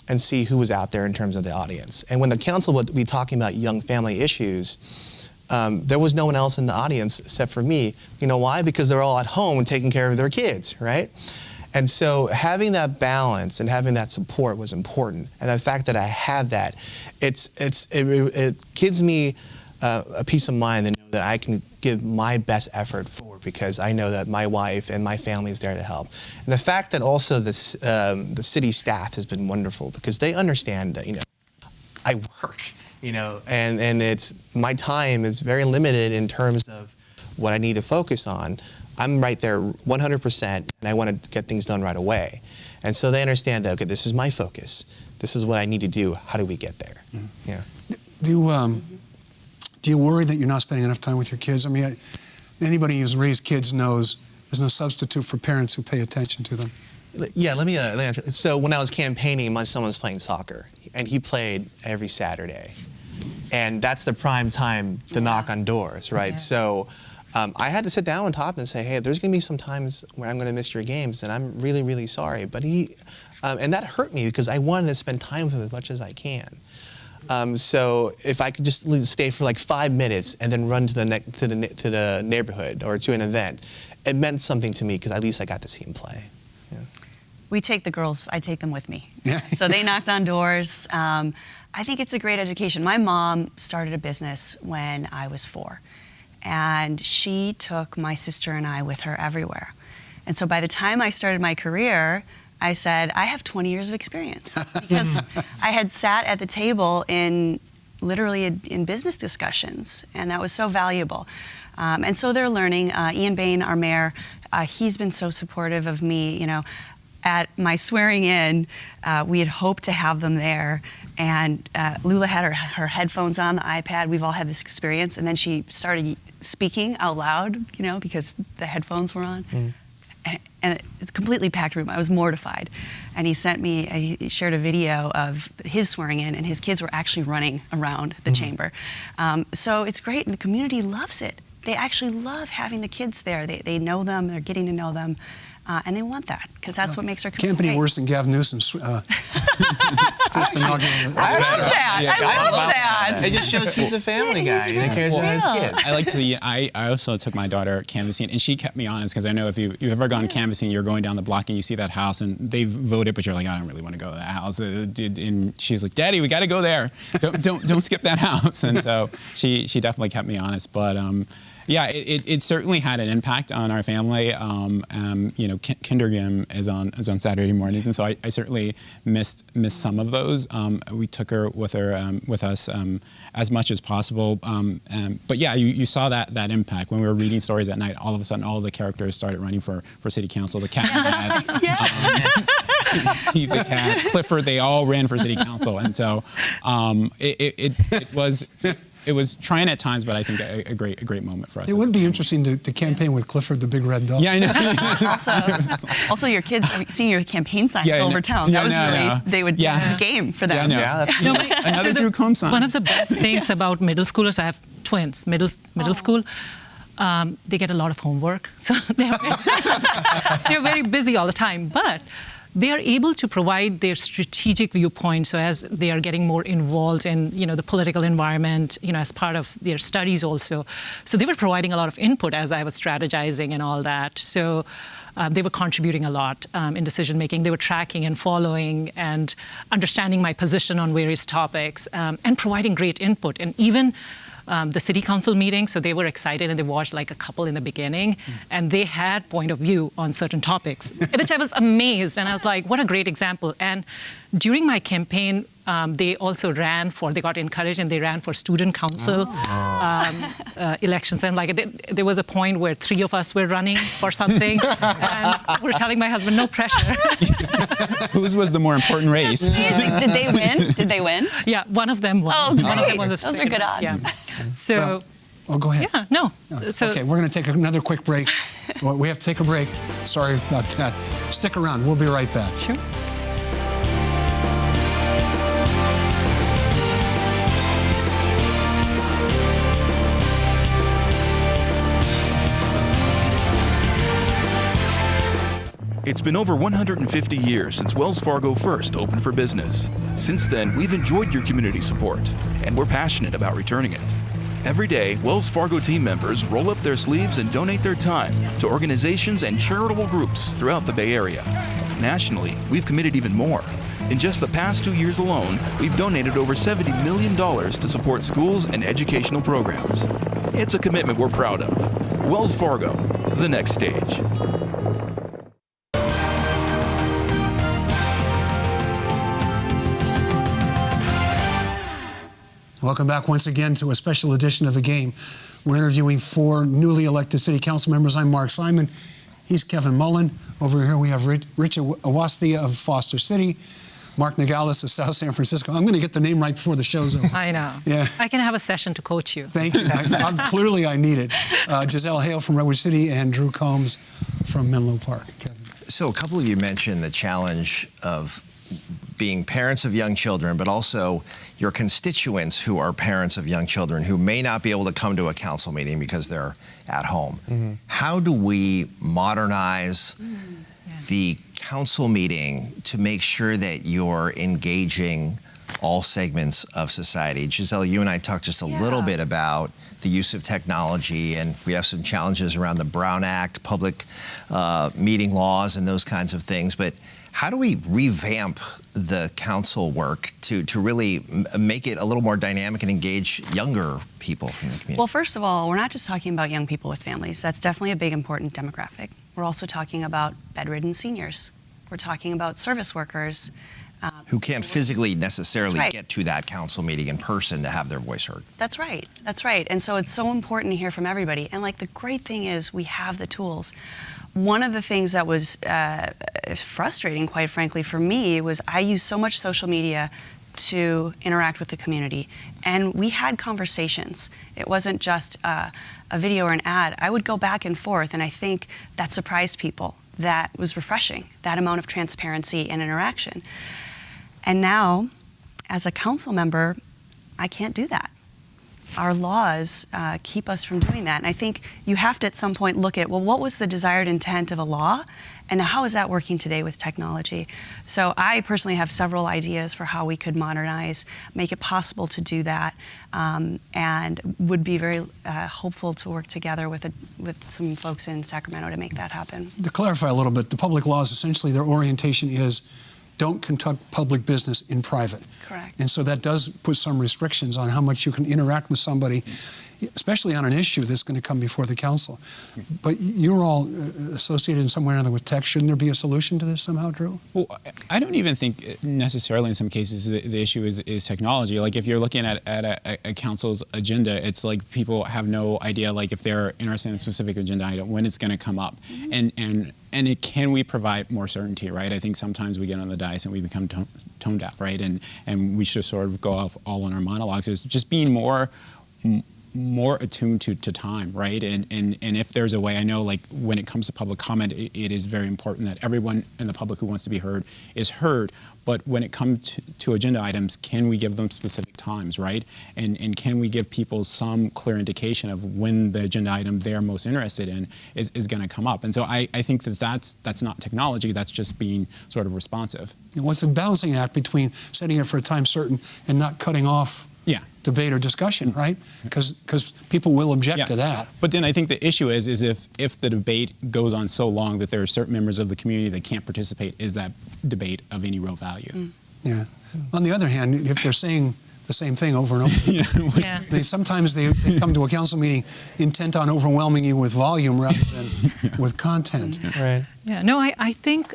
D: and see who was out there in terms of the audience. And when the council would be talking about young family issues, there was no one else in the audience except for me. You know why? Because they're all at home taking care of their kids, right? And so having that balance and having that support was important. And the fact that I had that, it gives me a peace of mind to know that I can give my best effort forward, because I know that my wife and my family is there to help. And the fact that also the city staff has been wonderful, because they understand that, I work, and it's, my time is very limited in terms of what I need to focus on. I'm right there 100%, and I want to get things done right away. And so they understand that, okay, this is my focus. This is what I need to do. How do we get there? Mm-hmm. Yeah.
C: Do you worry that you're not spending enough time with your kids? I mean, anybody who's raised kids knows there's no substitute for parents who pay attention to them.
D: Yeah, let me answer. So when I was campaigning, my son was playing soccer, and he played every Saturday. And that's the prime time to knock on doors, right? Yeah. So I had to sit down and talk and say, hey, there's going to be some times where I'm going to miss your games, and I'm really, really sorry. But and that hurt me, because I wanted to spend time with him as much as I can. So if I could just stay for like 5 minutes and then run to the neighborhood or to an event, it meant something to me, because at least I got to see him play. Yeah.
F: We take the girls, I take them with me. Yeah. So they knocked on doors. I think it's a great education. My mom started a business when I was 4, and she took my sister and I with her everywhere. And so by the time I started my career, I said, I have 20 years of experience, because I had sat at the table literally in business discussions, and that was so valuable. And so they're learning. Ian Bain, our mayor, he's been so supportive of me. At my swearing in, we had hoped to have them there, and Lula had her headphones on, the iPad. We've all had this experience, and then she started speaking out loud, because the headphones were on. Mm. And it's a completely packed room. I was mortified. And he shared a video of his swearing in, and his kids were actually running around the chamber. So it's great, and the community loves it. They actually love having the kids there. They know them, they're getting to know them, and they want that, because that's what makes our community.
C: Can't be worse than Gavin Newsom's first inaugural.
F: I love that. I love that.
D: It just shows he's a family guy. He cares about his kids.
G: I like to see. I also took my daughter canvassing, and she kept me honest, because I know if you've ever gone canvassing, you're going down the block and you see that house and they've voted, but you're like, I don't really want to go to that house. And she's like, Daddy, we got to go there. Don't skip that house. And so she definitely kept me honest. But yeah, it certainly had an impact on our family. Kindergarten is on Saturday mornings, and so I certainly missed some of those. We took her with us as much as possible. But yeah, you saw that impact when we were reading stories at night. All of a sudden, all the characters started running for city council. The cat, the cat, Clifford, they all ran for city council, and so it was trying at times, but I think a great moment for us.
C: It would be interesting to campaign with Clifford the big red dog.
G: Yeah, I know.
F: also your kids seeing your campaign signs all over town. That was it was a game for them.
G: Yeah, another Drew Combs sign.
E: One of the best things about middle schoolers, I have twins, middle school. They get a lot of homework, so they're very busy all the time, but they are able to provide their strategic viewpoint. So as they are getting more involved in, the political environment, as part of their studies also. So they were providing a lot of input as I was strategizing and all that. So they were contributing a lot in decision making. They were tracking and following and understanding my position on various topics and providing great input. And even the city council meeting, so they were excited and they watched like a couple in the beginning, and they had point of view on certain topics, which I was amazed, and I was like, what a great example. And during my campaign, they also they got encouraged and they ran for student council elections. And like there was a point where 3 of us were running for something, and we were telling my husband, no pressure.
G: Whose was the more important race?
I: Did they win? Did they win?
E: Yeah, one of them won.
I: Oh,
E: One of them was a
I: those are good odds.
E: Yeah. So.
C: Oh, go ahead.
E: Yeah, no. So,
C: okay, we're going to take another quick break. Well, we have to take a break. Sorry about that. Stick around. We'll be right back.
E: Sure.
H: It's been over 150 years since Wells Fargo first opened for business. Since then, we've enjoyed your community support, and we're passionate about returning it. Every day, Wells Fargo team members roll up their sleeves and donate their time to organizations and charitable groups throughout the Bay Area. Nationally, we've committed even more. In just the past 2 years alone, we've donated over $70 million to support schools and educational programs. It's a commitment we're proud of. Wells Fargo, the next stage.
C: Welcome back once again to a special edition of The Game. We're interviewing 4 newly elected city council members. I'm Mark Simon. He's Kevin Mullen. Over here we have Richa Awasthi of Foster City, Mark Nagales of South San Francisco. I'm going to get the name right before the show's over.
E: I know.
C: Yeah.
E: I can have a session to coach you.
C: Thank you. Clearly I need it. Giselle Hale from Redwood City and Drew Combs from Menlo Park. Kevin.
B: So a couple of you mentioned the challenge of being parents of young children, but also your constituents who are parents of young children who may not be able to come to a council meeting because they're at home. Mm-hmm. How do we modernize the council meeting to make sure that you're engaging all segments of society? Giselle, you and I talked just a little bit about the use of technology, and we have some challenges around the Brown Act, public meeting laws, and those kinds of things. But how do we revamp the council work to really make it a little more dynamic and engage younger people from the community?
F: Well, first of all, we're not just talking about young people with families. That's definitely a big, important demographic. We're also talking about bedridden seniors. We're talking about service workers.
B: Who can't physically necessarily get to that council meeting in person to have their voice heard.
F: That's right. That's right. And so it's so important to hear from everybody. And like the great thing is we have the tools. One of the things that was frustrating, quite frankly, for me was I used so much social media to interact with the community. And we had conversations. It wasn't just a video or an ad. I would go back and forth, and I think that surprised people. That was refreshing, that amount of transparency and interaction. And now, as a council member, I can't do that. Our laws keep us from doing that. And I think you have to at some point look at, well, what was the desired intent of a law? And how is that working today with technology? So I personally have several ideas for how we could modernize, make it possible to do that, and would be very hopeful to work together with some folks in Sacramento to make that happen.
C: To clarify a little bit, the public laws, essentially their orientation is don't conduct public business in private.
F: Correct.
C: And so that does put some restrictions on how much you can interact with somebody, especially on an issue that's going to come before the council. But you're all associated in some way or another with tech. Shouldn't there be a solution to this somehow, Drew?
G: Well, I don't even think necessarily in some cases the issue is technology. Like if you're looking at a council's agenda, it's like people have no idea like if they're interested in a specific agenda item, when it's going to come up. Mm-hmm. And can we provide more certainty, right? I think sometimes we get on the dais and we become tone deaf, right? And we should sort of go off all on our monologues. Is just being more attuned to time, right? And if there's a way, I know like when it comes to public comment, it is very important that everyone in the public who wants to be heard is heard. But when it comes to agenda items, can we give them specific times, right? And can we give people some clear indication of when the agenda item they're most interested in is going to come up? And so I think that's not technology, that's just being sort of responsive.
C: What's the balancing act between setting it for a time certain and not cutting off debate or discussion, right? Because people will object to that.
G: But then I think the issue is if the debate goes on so long that there are certain members of the community that can't participate, is that debate of any real value?
C: Yeah. On the other hand, if they're saying the same thing over and over.
E: Yeah.
C: Sometimes they come to a council meeting intent on overwhelming you with volume rather than with content.
D: Right.
E: Yeah, no, I think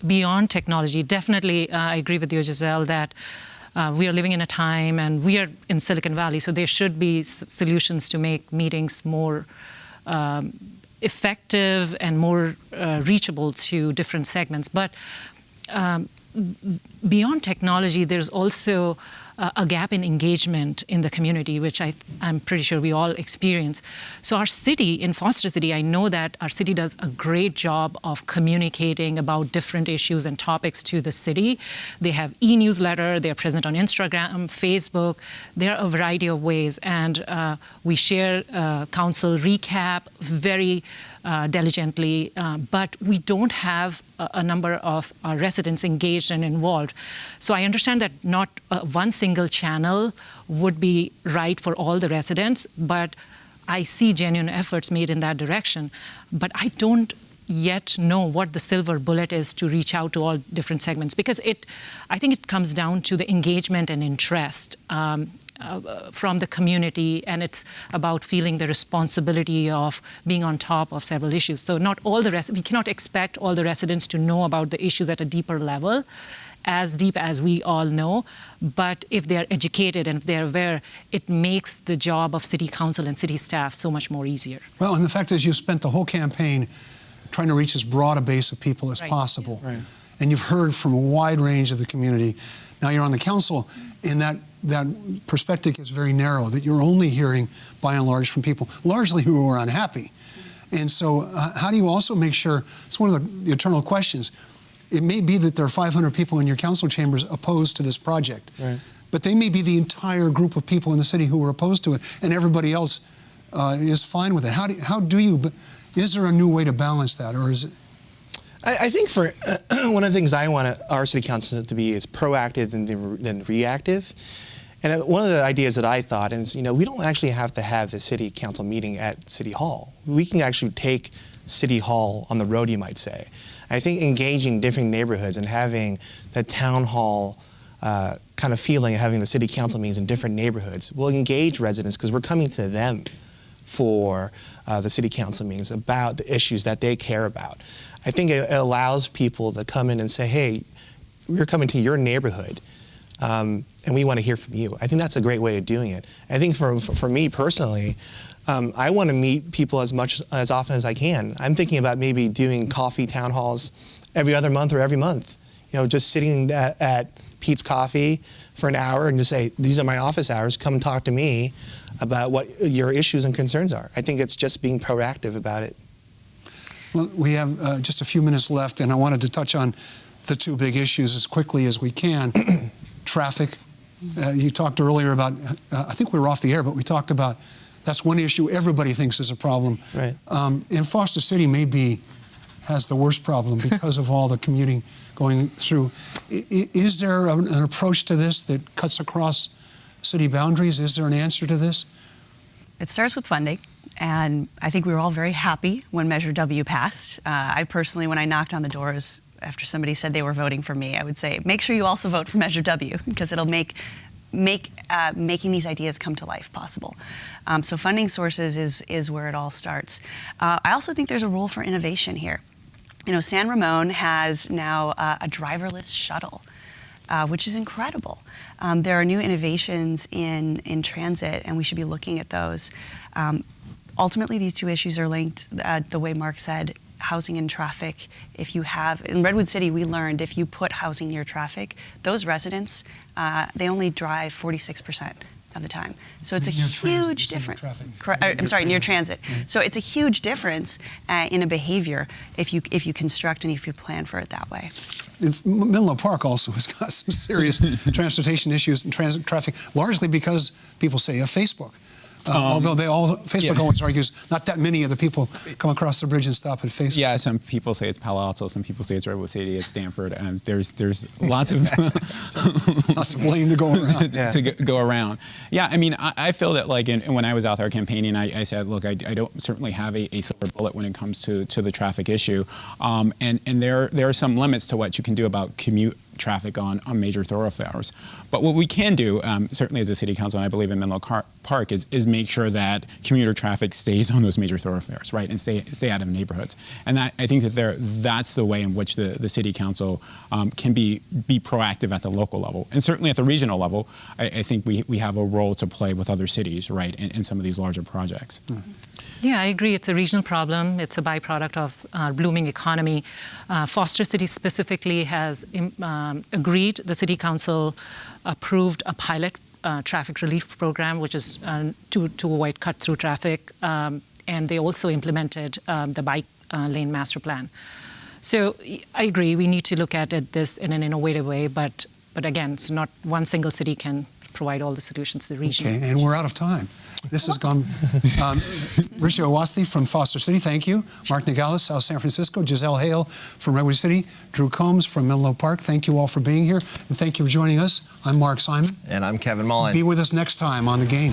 E: beyond technology, definitely I agree with you, Giselle, that we are living in a time, and we are in Silicon Valley, so there should be solutions to make meetings more effective and more reachable to different segments. But beyond technology, there's also a gap in engagement in the community, which I'm pretty sure we all experience. So our city, in Foster City, I know that our city does a great job of communicating about different issues and topics to the city. They have e-newsletter, they're present on Instagram, Facebook. There are a variety of ways. And we share council recap very diligently, but we don't have a number of our residents engaged and involved. So I understand that not one single channel would be right for all the residents, but I see genuine efforts made in that direction. But I don't yet know what the silver bullet is to reach out to all different segments, because I think it comes down to the engagement and interest from the community, and it's about feeling the responsibility of being on top of several issues. So not all we cannot expect all the residents to know about the issues at a deeper level, as deep as we all know, but if they're educated and if they're aware, it makes the job of city council and city staff so much more easier.
C: Well, and the fact is you spent the whole campaign trying to reach as broad a base of people as possible.
D: Right.
C: And you've heard from a wide range of the community. Now you're on the council, and that perspective is very narrow, that you're only hearing, by and large, from people largely who are unhappy. And so how do you also make sure, it's one of the eternal questions, it may be that there are 500 people in your council chambers opposed to this project,
D: Right.
C: but they may be the entire group of people in the city who are opposed to it, and everybody else is fine with it. Is there a new way to balance that, or is it?
D: I think for one of the things I want our city council to be is proactive than reactive. And one of the ideas that I thought is, we don't actually have to have the city council meeting at City Hall. We can actually take City Hall on the road, you might say. I think engaging different neighborhoods and having the town hall kind of feeling, having the city council meetings in different neighborhoods will engage residents, because we're coming to them for the city council meetings about the issues that they care about. I think it allows people to come in and say, hey, we're coming to your neighborhood, and we want to hear from you. I think that's a great way of doing it. I think for me personally, I want to meet people as often as I can. I'm thinking about maybe doing coffee town halls every other month or every month. Just sitting at Pete's Coffee for an hour and just say, these are my office hours, come talk to me about what your issues and concerns are. I think it's just being proactive about it.
C: Well, we have just a few minutes left, and I wanted to touch on the two big issues as quickly as we can. Traffic. You talked earlier about, I think we were off the air, but we talked about that's one issue everybody thinks is a problem.
D: Right.
C: And Foster City has the worst problem because of all the commuting going through. Is there an approach to this that cuts across city boundaries? Is there an answer to this?
F: It starts with funding. And I think we were all very happy when Measure W passed. I personally, when I knocked on the doors after somebody said they were voting for me, I would say, make sure you also vote for Measure W, because it'll make making these ideas come to life possible. So funding sources is where it all starts. I also think there's a role for innovation here. San Ramon has now a driverless shuttle, which is incredible. There are new innovations in transit, and we should be looking at those. Ultimately, these two issues are linked. The way Mark said, housing and traffic. In Redwood City, we learned if you put housing near traffic, those residents, they only drive 46% of the time. So it's a huge difference. Near transit.
C: Right.
F: So it's a huge difference in a behavior if you construct and if you plan for it that way.
C: Menlo Park also has got some serious transportation issues and transit traffic, largely because people say Facebook. Although Facebook always argues not that many of the people come across the bridge and stop at Facebook.
G: Yeah, some people say it's Palo Alto, some people say it's Redwood City, it's Stanford. There's lots of
C: lots of blame to go around.
G: Go around. Yeah, I mean, I feel that when I was out there campaigning, I said, look, I don't certainly have a silver bullet when it comes to the traffic issue, and there are some limits to what you can do about traffic on major thoroughfares. But what we can do, certainly as a city council, and I believe in Menlo Park, is make sure that commuter traffic stays on those major thoroughfares, right, and stay out of neighborhoods. And that, I think that that's the way in which the city council can be proactive at the local level. And certainly at the regional level, I think we have a role to play with other cities, right, in some of these larger projects.
E: Yeah, I agree. It's a regional problem. It's a byproduct of our blooming economy. Foster City specifically has agreed, the City Council approved a pilot traffic relief program, which is to avoid cut-through traffic, and they also implemented the bike lane master plan. So I agree, we need to look at this in an innovative way, but again, it's not one single city can provide all the solutions to the region.
C: Okay, and we're out of time. This has gone. Richa Awasthi from Foster City, thank you. Mark Nagales, South San Francisco. Giselle Hale from Redwood City. Drew Combs from Menlo Park. Thank you all for being here, and thank you for joining us. I'm Mark Simon.
B: And I'm Kevin Mullins.
C: Be with us next time on The Game.